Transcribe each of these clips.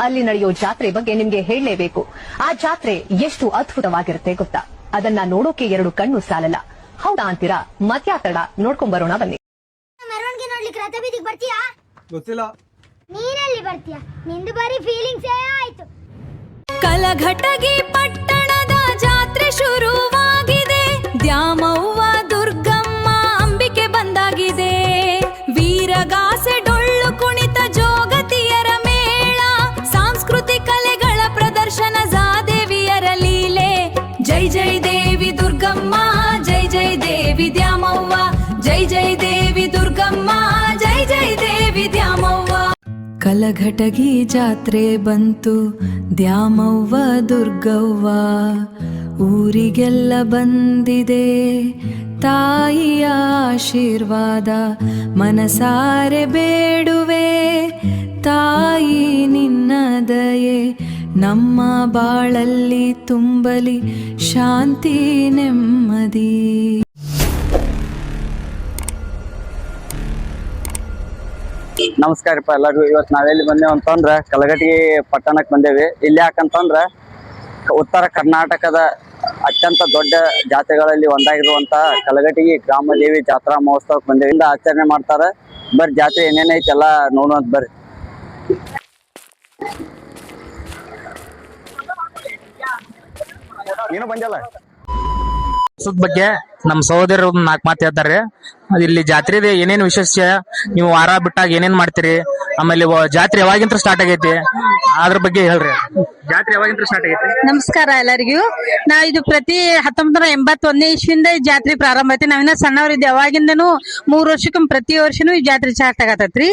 ಅಲ್ಲಿ ನಡೆಯೋ ಜಾತ್ರೆ ಬಗ್ಗೆ ನಿಮ್ಗೆ ಹೇಳಲೇಬೇಕು. ಆ ಜಾತ್ರೆ ಎಷ್ಟು ಅದ್ಭುತವಾಗಿರುತ್ತೆ ಗೊತ್ತಾ? ಅದನ್ನ ನೋಡೋಕೆ 2 ಕಣ್ಣು ಸಾಲಲ್ಲ. ಹೌದಾ ಅಂತೀರಾ? ಮತ್ಯಾತಡ ನೋಡ್ಕೊಂಡ್ ಬರೋಣ ಬನ್ನಿ. ಮೆರವಣಿಗೆ ನೋಡ್ಲಿಕ್ಕೆ ರಥ ಬೀದಿಗೆ ಬರ್ತೀಯಾ? ಗೊತ್ತಿಲ್ಲ. ನೀನೆಲ್ಲಿ ಬರ್ತೀಯಾ? ನಿಂದು ಬಾರಿ ಫೀಲಿಂಗ್ಸ್ ಆಯ್ತು. ಕಲಘಟಗಿ ಪಟ್ಟಣದ ಜಾತ್ರೆ ಶುರುವಾಗಿದೆ. ದ್ಯಾಮವ್ವ ದುರ್ಗಮ್ಮ ಅಂಬಿಕೆ ಬಂದಾಗಿದೆ. ವೀರಗಾಸೆ ಡೊಳ್ಳು ಕುಣಿತ ಜೋಗತಿಯರ ಮೇಳ, ಸಾಂಸ್ಕೃತಿಕ ಕಲೆಗಳ ಪ್ರದರ್ಶನ ಜಾದೇವಿಯರ ಲೀಲೆ. ಜೈ ಜೈ ದೇವಿ ದುರ್ಗಮ್ಮ, ಜೈ ಜೈ ದೇವಿ ದ್ಯಾಮವ್ವ, ಜೈ ಜೈ ದೇವಿ ದುರ್ಗಮ್ಮ, ಜೈ ಜೈ ದೇವಿ ದ್ಯಾಮವ್ವ. ಕಲಘಟಗಿ ಜಾತ್ರೆ ಬಂತು, ದ್ಯಾಮವ್ವ ದುರ್ಗವ್ವ ಊರಿಗೆಲ್ಲ ಬಂದಿದೆ. ತಾಯಿಯ ಆಶೀರ್ವಾದ ಮನಸಾರೆ ಬೇಡುವೆ. ತಾಯಿ ನಿನ್ನ ದಯೆ ನಮ್ಮ ಬಾಳಲ್ಲಿ ತುಂಬಲಿ ಶಾಂತಿ ನೆಮ್ಮದಿ. ನಮಸ್ಕಾರಪ್ಪ ಎಲ್ಲರಿಗೂ. ಇವತ್ತು ನಾವೆಲ್ಲಿ ಬಂದೇವು ಅಂತಂದ್ರೆ ಕಲಘಟಗಿ ಪಟ್ಟಣಕ್ಕೆ ಬಂದೇವಿ. ಇಲ್ಲಿ ಯಾಕಂತಂದ್ರೆ ಉತ್ತರ ಕರ್ನಾಟಕದ ಅತ್ಯಂತ ದೊಡ್ಡ ಜಾತ್ರೆಗಳಲ್ಲಿ ಒಂದಾಗಿರುವಂತ ಕಲಘಟಗಿ ಗ್ರಾಮದೇವಿ ಜಾತ್ರಾ ಮಹೋತ್ಸವಕ್ಕೆ ಬಂದೇವಿ. ಇಂದ ಆಚರಣೆ ಮಾಡ್ತಾರೆ. ಬರ್ರಿ ಜಾತ್ರೆ ಏನೇನೈತಿ ಎಲ್ಲ ನೋಡುವಂತ ಬರ್ರಿ. ನೀನು ಬಂದಿಲ್ಲ ಬಗ್ಗೆ ನಮ್ಮ ಸಹೋದರರು 4 ಮಾತು ಹೇಳ್ತಾರೆ. ಇಲ್ಲಿ ಜಾತ್ರೆ ಏನೇನು ವಿಶೇಷ, ನೀವು ವಾರ ಬಿಟ್ಟಾಗ ಏನೇನ್ ಮಾಡ್ತೀರಿ, ಆಮೇಲೆ ಜಾತ್ರೆ ಯಾವಾಗಿಂತ ಸ್ಟಾರ್ಟ್ ಆಗೈತಿ ಅದ್ರ ಬಗ್ಗೆ ಹೇಳ್ರಿ. ಜಾತ್ರೆ ಯಾವಾಗಿಂತ ಸ್ಟಾರ್ಟ್ ಆಗೈತಿ? ನಮಸ್ಕಾರ ಎಲ್ಲರಿಗೂ. ನಾವ್ ಇದು ಪ್ರತಿ 1981ನೇ ಇಸ್ವಿಯಿಂದ ಈ ಜಾತ್ರೆ ಪ್ರಾರಂಭ ಐತಿ. ನಾವಿನ್ನ ಸಣ್ಣವರಿದ್ದೆ, ಅವಾಗಿಂದನು 3 ವರ್ಷಕ್ಕೊಮ್ಮೆ ಪ್ರತಿ ವರ್ಷನೂ ಈ ಜಾತ್ರೆ ಸ್ಟಾರ್ಟ್ ಆಗತೈತ್ರಿ.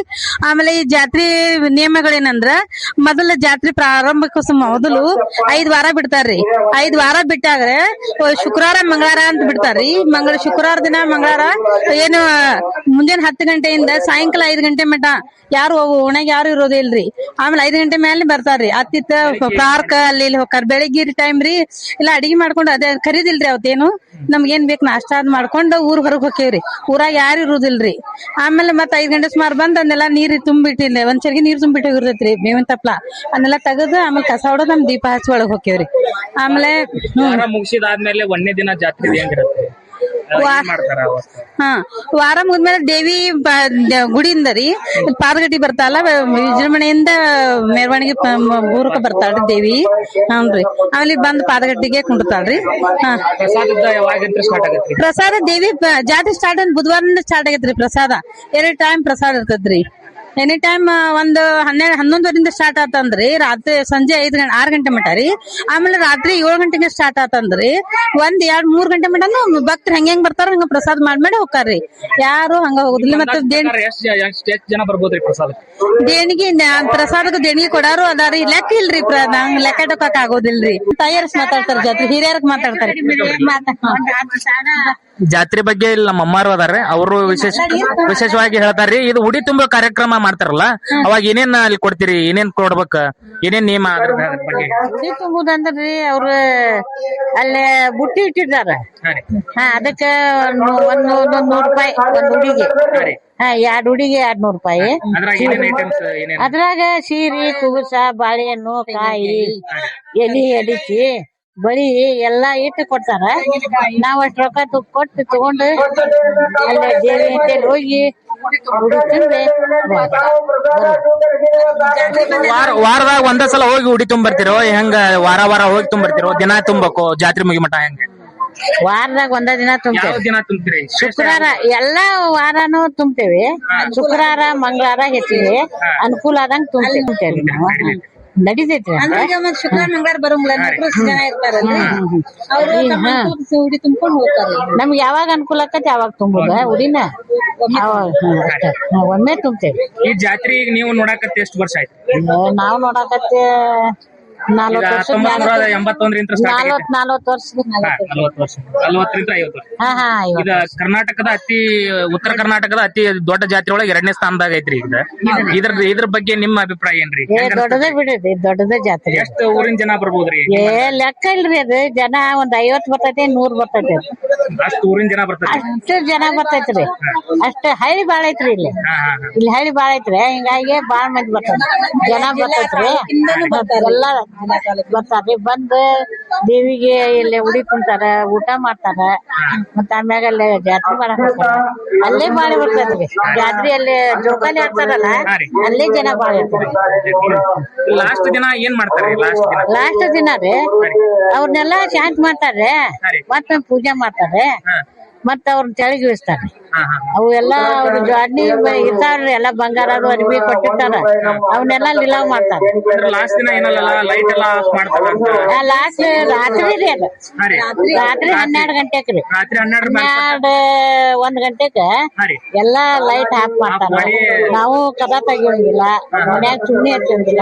ಆಮೇಲೆ ಈ ಜಾತ್ರೆ ನಿಯಮಗಳೇನಂದ್ರ, ಮೊದಲ ಜಾತ್ರೆ ಪ್ರಾರಂಭಕ್ಕೂ ಮೊದಲು 5 ವಾರ ಬಿಡ್ತಾರ್ರಿ. 5 ವಾರ ಬಿಟ್ಟಾಗ್ರೆ ಶುಕ್ರವಾರ ಮಂಗಳವಾರ ಅಂತ ಬಿಡ್ತಾರ್ರಿ. ಶುಕ್ರವಾರ ದಿನ ಮಂಗಳವಾರ ಏನು ಮುಂಜಾನೆ 10 ಗಂಟೆಯಿಂದ ಸಾಯಂಕಾಲ 5 ಗಂಟೆ ಮಟ ಯಾರು ಓಣ್ಯಾಗ ಯಾರು ಇರೋದೇ ಇಲ್ರಿ. ಆಮೇಲೆ 5 ಗಂಟೆ ಮೇಲೆ ಬರ್ತಾರ್ರಿ. ಅತ್ತಿತ್ತ ಪಾರ್ಕ್ ಅಲ್ಲಿ ಇಲ್ಲಿ ಹೋಗ್ತಾರ. ಬೆಳಿಗ್ಗೆ ಟೈಮ್ ರೀ ಇಲ್ಲ ಅಡಿಗೆ ಮಾಡ್ಕೊಂಡು ಅದೇ ಖರೀದಿಲ್ರಿ. ಅವತ್ತೇನು ನಮ್ಗೇನ್ ಬೇಕು ನಾಷ್ಟ ಅದ್ ಮಾಡ್ಕೊಂಡು ಊರ್ ಹೊರಗ್ ಹೋಗ್ತೇವ್ರಿ. ಊರಾಗ ಯಾರು ಇರುದಿಲ್ರಿ. ಆಮೇಲೆ ಮತ್ತ್ 5 ಗಂಟೆ ಸುಮಾರು ಬಂದ್ ಅದನ್ನೆಲ್ಲ ನೀರ್ ತುಂಬಿಟ್ಟಿಲ್ಲ, ಒಂದ್ ಚರ್ಗಿ ನೀರ್ ತುಂಬಿಟ್ಟು ಹೋಗಿರ್ತೈತ್ರಿ ಬೇವಿನ ತಪ್ಲ. ಅದನ್ನೆಲ್ಲ ತೆಗೆದು ಆಮೇಲೆ ಕಸ ಹೊಡೆದ್ ನಮ್ ದೀಪ ಹಚ್ಚಿ ಒಳಗ್ ಹೋಗ್ತೇವ್ರಿ. ಆಮೇಲೆ ಮುಗಿಸಿದಾದ್ಮೇಲೆ 1ನೇ ದಿನ ಜಾತ್ರೆ ಹೆಂಗಿರುತ್ತೆ? ವಾರ ಮುಗಿದ್ಮೇಲೆ ದೇವಿ ಗುಡಿಯಿಂದ ರೀ ಪಾದಗಟ್ಟಿ ಬರ್ತಾಳ, ವಿಜೃಂಭಣೆಯಿಂದ ಮೆರವಣಿಗೆ ಊರಕ ಬರ್ತಾಳ್ರಿ ದೇವಿ. ಹ್ಞೂನ್ರಿ. ಆಮೇಲೆ ಬಂದ್ ಪಾದಗಟ್ಟಿಗೆ ಕುಂಡ್ತಾಳ್ರಿ. ಪ್ರಸಾದ ದೇವಿ ಜಾತ್ರೆ ಸ್ಟಾರ್ಟ್ ಬುಧವಾರದಿಂದ ಸ್ಟಾರ್ಟ್ ಆಗೈತ್ರಿ. ಪ್ರಸಾದ 2 ಟೈಮ್ ಪ್ರಸಾದ ಇರ್ತದ್ರಿ. ಎನಿ ಟೈಮ್ ಒಂದು 11-11 ಸ್ಟಾರ್ಟ್ ಆತಂದ್ರಿ. ರಾತ್ರಿ ಸಂಜೆ 6 ಗಂಟೆ ಮಟ ರೀ. ಆಮೇಲೆ ರಾತ್ರಿ 7 ಗಂಟೆಗೆ ಸ್ಟಾರ್ಟ್ ಆತಂದ್ರಿ. 1-2-3 ಗಂಟೆ ಮಟನು ಭಕ್ತರು ಹೆಂಗ್ ಬರ್ತಾರ ಹಂಗ ಪ್ರಸಾದ ಮಾಡಿ ಹೋಗ್ತಾರ್ರಿ. ಯಾರು ಹಂಗ ಹೋಗುದಿಲ್ಲ. ಮತ್ತೆ ಜನ ಬರ್ಬೋದ್ರಿ ಪ್ರಸಾದ? ದೇಣಿಗೆ ಪ್ರಸಾದಕ್ಕೆ ದೇಣಿಗೆ ಕೊಡಾರು ಅದಾರಿ. ಲೆಕ್ಕ ಇಲ್ರಿ, ನಂಗ್ ಲೆಕ್ಕ ಇಡಕ್ ಆಗೋದಿಲ್ರಿ. ತಯಾರಿಸ್ ಮಾತಾಡ್ತಾರ, ಜಾತ್ರೆ ಹಿರಿಯರ್ಗ್ ಮಾತಾಡ್ತಾರೆ. ಜಾತ್ರೆ ಬಗ್ಗೆ ಇಲ್ಲಿ ನಮ್ಮ ಅಮ್ಮಾರು ಅದಾರೆ, ಅವರು ವಿಶೇಷವಾಗಿ ಹೇಳ್ತಾರ್ರಿ. ಇದು ಉಡಿ ತುಂಬೋ ಕಾರ್ಯಕ್ರಮ ಮಾಡ್ತಾರಲ್ಲ, ಅವಾಗ ಏನೇನ್ ಅಲ್ಲಿ ಕೊಡ್ತೀರಿ, ಏನೇನ್ ಕೊಡ್ಬೇಕ, ಏನೇನ್ ನಿಯಮ ಅದ್ರ ಬಗ್ಗೆ? ಉಡಿ ತುಂಬುದಂದ್ರಿ ಅವ್ರ ಅಲ್ಲೇ ಬುಟ್ಟಿ ಇಟ್ಟಿರ್ತಾರ. ಅದಕ್ಕ 100 ರೂಪಾಯಿ ಒಂದ್ ಉಡಿಗೆ. 2 ಉಡಿಗೆ 200 ರೂಪಾಯಿ. ಅದ್ರಾಗ ಸೀರೆ, ಕುಬುಸ, ಬಾಳೆಹಣ್ಣು, ಕಾಯಿ, ಎಲಿ ಅಡಿಸಿ, ಬಳಿ ಎಲ್ಲಾ ಇಟ್ಟು ಕೊಡ್ತಾರ. ನಾವ್ ಅಷ್ಟ್ ರೊಕ್ಕ ಕೊಟ್ಟು ತಗೊಂಡು ಅಲ್ಲೇ ದೇವಿ ಅಂತೇಳಿ ಹೋಗಿ ಉಡಿ ತುಂಬಿ ವಾರದಾಗ ಒಂದೇ ಸಲ ಹೋಗಿ ಉಡಿ ತುಂಬರ್ತಿರೋ ಹೆಂಗ? ವಾರ ವಾರ ಹೋಗಿ ತುಂಬರ್ತಿರೋ? ದಿನ ತುಂಬಬೇಕು ಜಾತ್ರೆ ಮುಗಿ ಮಠ ಹೆಂಗ? ವಾರದಾಗ ಒಂದ ದಿನ ತುಂಬ್ತೀರಿ? ಶುಕ್ರವಾರ ಎಲ್ಲಾ ವಾರನು ತುಂಬ್ತೇವಿ. ಶುಕ್ರವಾರ ಮಂಗಳವಾರ ಹೆಚ್ಚಿಗೆ ಅನುಕೂಲ ಆದಂಗ ತುಂಬ್ತೇವಿ ನಾವು. ನಡಿತೈತ್ರಿ. ಶುಕ್ರವಾರ ಮಂಗಳವಾರ ಬರೋಂಗಿಲ್ಲ, ಜನ ಇರ್ತಾರಲ್ಲ ಉಡಿ ತುಂಬ್ಕೊಂಡು ಹೋಗ್ತಾರೆ. ನಮ್ಗೆ ಯಾವಾಗ ಅನುಕೂಲ ಆಕತಿ ಯಾವಾಗ ತುಂಬುದ ಉಡಿನ ಒಮ್ಮೆ ತುಂಬ್ತೇವಿ. ಈ ಜಾತ್ರೆ ನೀವು ನೋಡಾಕತ್ತೆ ಎಷ್ಟು ವರ್ಷ ಆಯ್ತು? ನಾವ್ ನೋಡಾಕತ್ತೆ 40 ವರ್ಷ 1981ರಿಂದ ಸ್ಟಾರ್ಟ್ ಆಗೈತೆ. 40 ವರ್ಷದ 40 ವರ್ಷ 40ರಿಂದ 50 ವರ್ಷ. ಹಾ ಹಾ ಈಗ ಕರ್ನಾಟಕದ ಉತ್ತರ ಕರ್ನಾಟಕದ ಅತಿ ದೊಡ್ಡ ಜಾತ್ರೆ ಒಳಗೆ 2ನೇ ಸ್ಥಾನದಾಗ ಐತ್ರಿ ಈಗ. ಇದ್ರ ಬಗ್ಗೆ ನಿಮ್ಮ ಅಭಿಪ್ರಾಯ ಏನ್ರಿ? ದೊಡ್ಡದೇ ಬಿಡ್ರಿ, ದೊಡ್ಡದೇ ಜಾತ್ರೆ. ಎಷ್ಟು ಊರಿನ ಜನ ಬರ್ಬೋದ್ರಿ? ಲೆಕ್ಕ ಇಲ್ರಿ ಅದು. ಜನ ಒಂದ್ 50 ಬರ್ತೈತಿ, 100 ಬರ್ತೈತಿ. ಅಷ್ಟು ಊರಿನ ಜನ ಬರ್ತಾರೆ. ಅಷ್ಟು ಜನ ಬರ್ತೈತ್ರಿ. ಅಷ್ಟ ಹಳ್ಳಿ ಬಾಳ ಐತ್ರಿ ಇಲ್ಲಿ. ಇಲ್ಲಿ ಹಳ್ಳಿ ಬಾಳ ಐತ್ರಿ, ಹಿಂಗಾಗಿ ಬಾಳ ಮಂದಿ ಬರ್ತಾರ, ಜನ ಬರ್ತೈತ್ರಿ. ಎಲ್ಲಾ ಬರ್ತಾರ್ರಿ. ಬಂದ್ ದೇವಿಗೆ ಇಲ್ಲಿ ಉಡಿ ಕುಂತಾರ, ಊಟ ಮಾಡ್ತಾರ. ಮತ್ತ ಆಮ್ಯಾಗ ಅಲ್ಲಿ ಜಾತ್ರೆ ಮಾಡಕ್ ಹೋಗ್ತಾರ. ಅಲ್ಲೇ ಬಾಳ ಬರ್ತೈತ್ರಿ ಜಾತ್ರೆ. ಅಲ್ಲಿ ಜೋಕಾಲಿ ಆಡ್ತಾರಲ್ಲ, ಅಲ್ಲೇ ಜನ ಬಾಳ ಇರ್ತಾರೆ. ಲಾಸ್ಟ್ ದಿನ ಏನ್ ಮಾಡ್ತಾರೆ? ಲಾಸ್ಟ್ ದಿನ ರೀ ಅವ್ರನ್ನೆಲ್ಲಾ ಶಾಂತಿ ಮಾಡ್ತಾರ್ರಿ. ಮತ್ತ ಪೂಜೆ ಮಾಡ್ತಾರೆ. ಮತ್ತ ಅವ್ರನ್ನ ತೆಳಗಿ ಇಳಿಸ್ತಾರ್ರಿ. ಅವು ಎಲ್ಲಾ ಅವ್ರ ಜಾಡ್ನಿ ಇರ್ತಾವ್ರಿ, ಎಲ್ಲಾ ಬಂಗಾರ ಅರ್ಬಿ ಕೊಟ್ಟಿರ್ತಾರ, ಅವನ್ನೆಲ್ಲಾ ನಿಲಾವ್ ಮಾಡ್ತಾರ. ಲಾಸ್ಟ್ ದಿನ ಏನಲ್ಲ ಲೈಟ್ ಎಲ್ಲಾ ಆಫ್ ಮಾಡ್ತಾರ. ಲಾಸ್ಟ್ ರಾತ್ರಿ ರೀ ಅದು. ರಾತ್ರಿ 12 ಗಂಟೆಕ್ರಿ. ರಾತ್ರಿ 12 1 ಗಂಟೆಕ ಎಲ್ಲಾ ಲೈಟ್ ಆಫ್ ಮಾಡ್ತಾರ. ನಾವು ಕದ ತೆಗಿಯೋಂಗಿಲ್ಲ, ಮನ್ಯಾಗ ಸುಮ್ನೆ ಹಚ್ಚಂಗಿಲ್ಲ,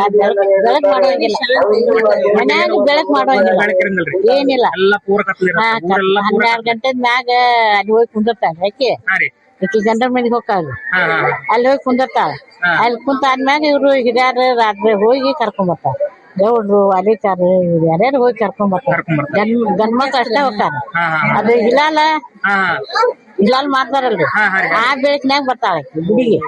ಬೆಳಕ್ ಮಾಡೋಂಗಿಲ್ಲ, ಮನ್ಯಾಗ ಬೆಳಕ್ ಮಾಡೋಂಗಿಲ್ಲ, ಏನಿಲ್ಲ. 12 ಗಂಟೆ ಮ್ಯಾಗ ಅಲ್ಲಿ ಹೋಗಿ ಕುಂದಿರ್ತಾಳ ಆಕಿ. ಗಂಡನ ಮನೆಗೆ ಹೋಗ್ತಾಳ, ಅಲ್ಲಿ ಹೋಗಿ ಕುಂದಿರ್ತಾಳ. ಅಲ್ಲಿ ಕುಂತ ಆದ್ಮ್ಯಾಗ ಇವ್ರು ಹಿರಿಯರು ರಾತ್ರಿ ಹೋಗಿ ಕರ್ಕೊಂಡ್ ಬರ್ತಾರ. ಗೌಡ್ರು, ಅಲಿತಾರು, ಇವ್ರು ಯಾರ್ಯಾರು ಹೋಗಿ ಕರ್ಕೊಂಡ್ ಬರ್ತಾರ. ಗಂಡ್ಮಕ್ಳು ಅಷ್ಟೇ ಹೋಗ್ತಾರ. ಅದು ಇಲ್ಲಾಲ್ ಮಾಡ್ತಾರಲ್ರಿ, ಆ ಬೆಳಕಿನಾಗ ಬರ್ತಾಳ ಗುಡಿಗೆ.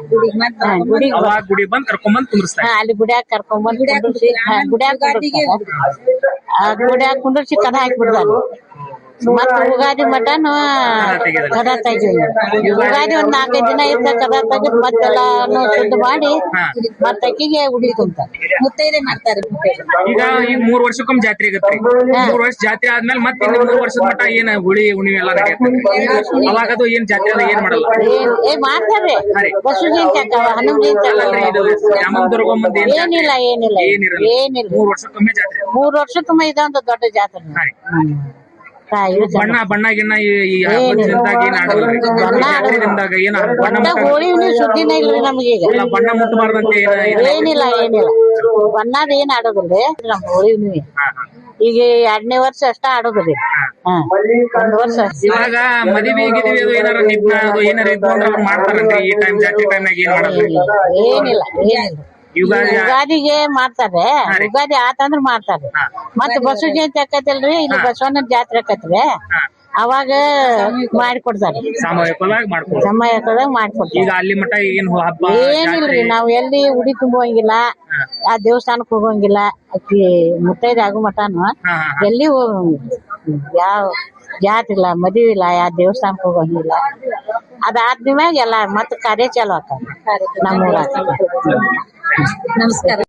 ಅಲ್ಲಿ ಗುಡಿಯಾಗ ಕರ್ಕೊಂಡ್ ಕುಂಡ್ರಿಸಿ, ಗುಡಿಯಾಗ ಕುಂಡ್ರಿಸಿ ಕದ ಹಾಕ್ಬಿಡ್ತಾರ. ಮತ್ತ ಯುಗಾದಿ ಮಟನ್ ಕದ ತೆಗಿವಿ. ಯುಗಾದಿ ಒಂದ್ 4-5 ದಿನ ಇದ್ದ ಕದ ತೆಗೆದ್ ಮತ್ತೆಲ್ಲಾನು ಶುದ್ಧ ಮಾಡಿ ಮತ್ತ ಅಕ್ಕಿಗೆ ಉಡಿ ತುಂಬ್ತಾರ, ಮುತ್ತೈದೆ ಮಾಡ್ತಾರೆ. ಈಗ 3 ವರ್ಷಕ್ಕೊಮ್ಮೆ ಜಾತ್ರೆ ಆಗತ್ರಿ. 3 ವರ್ಷ ಜಾತ್ರೆ ಆದ್ಮೇಲೆ ಮತ್ತೆ 3 ವರ್ಷದ ಮಟ ಏನ್ ಹುಳಿ ಉಣಿವೆ ಎಲ್ಲಾ ನಡೆಯುತ್ತೆ. ಅವಾಗ ಅದು ಏನ್ ಜಾತ್ರೆ ಅದ ಏನ್ ಮಾಡಲ್ಲ? ಮಾಡ್ತಾರ್ರಿ. ಬಸವ ಜಯಂತಿ ಆಕಾವ, ಹನುಮ ಜಯಂತಿ ಏನಿಲ್ಲ. 3 ವರ್ಷಕ್ಕೊಮ್ಮೆ ಜಾತ್ರೆ. 3 ವರ್ಷಕ್ಕೊಮ್ಮೆ ಇದೊಂದು ದೊಡ್ಡ ಜಾತ್ರೆ. ಬಣ್ಣ ಗಿಣ್ಣ ಹೋಳಿ ಸುದ್ದಿನ ಇಲ್ರಿ ನಮ್ಗೀಗ. ಬಣ್ಣ ಮುಟ್ಟಬಾರ್ದಂತ ಏನಿಲ್ಲ. ಬಣ್ಣದ ಏನ್ ಆಡೋದಿಲ್ರಿ ನಮ್ ಹೋಳಿ ಹುಣ್ಣಿಮೆ. ಈಗ 2ನೇ ವರ್ಷ ಅಷ್ಟ ಆಡೋದ್ರಿ. 1 ವರ್ಷ ಇವಾಗ ಮದುವೆ ಗಿದಿವಿ ಅದು ಏನಾರ ನಿಬ್ನ ಅದು ಏನಾರ ಇದ್ದು ಅಂದ್ರೆ ಅವ್ರು ಮಾಡ್ತಾರಲ್ರಿ ಈ ಟೈಮ್ ಜಾತ್ರೆ ಟೈಮ್ನಾಗ ಏನ್ ಮಾಡಲ್ಲ? ಏನಿಲ್ಲ. ಯುಗಾದಿಗೆ ಮಾಡ್ತಾರೆ. ಯುಗಾದಿ ಆತಂದ್ರ ಮಾಡ್ತಾರೆ. ಮತ್ತ ಬಸವ ಜಯಂತಿ ಆಕೈತಿಲ್ರಿ, ಇಲ್ಲಿ ಬಸವಣ್ಣನ ಜಾತ್ರೆ ಆಕೈತ್ರಿ, ಅವಾಗ ಮಾಡಿಕೊಡ್ತಾರೆ. ಸಾಮೂಹಿಕವಾಗಿ ಮಾಡ್ಕೊಡ್ತಾರೆ. ಈಗ ಅಲ್ಲಿ ಮಠ ಏನ್ ಹಬ್ಬ ಏನಿಲ್ರಿ, ನಾವ್ ಎಲ್ಲಿ ಉಡಿ ತುಂಬುವಂಗಿಲ್ಲ, ಆ ದೇವಸ್ಥಾನಕ್ ಹೋಗಂಗಿಲ್ಲ. ಅಕ್ಕಿ ಮುತ್ತೈದೆ ಆಗು ಮಠನು ಎಲ್ಲಿ ಹೋಗಂಗಿಲ್ಲ. ಯಾವ ಜಾತ್ರೆ ಇಲ್ಲ, ಮದುವೆ ಇಲ್ಲ, ಯಾವ ದೇವಸ್ಥಾನಕ್ ಹೋಗಂಗಿಲ್ಲ. ಅದಾದ್ಮ್ಯಾಗ ಎಲ್ಲಾ ಮತ್ತ ಕಾರ್ಯ ಚಾಲು ಆಗ್ತಾವ ನಮ್ಮೂರಾಗ. ನಮಸ್ಕಾರ.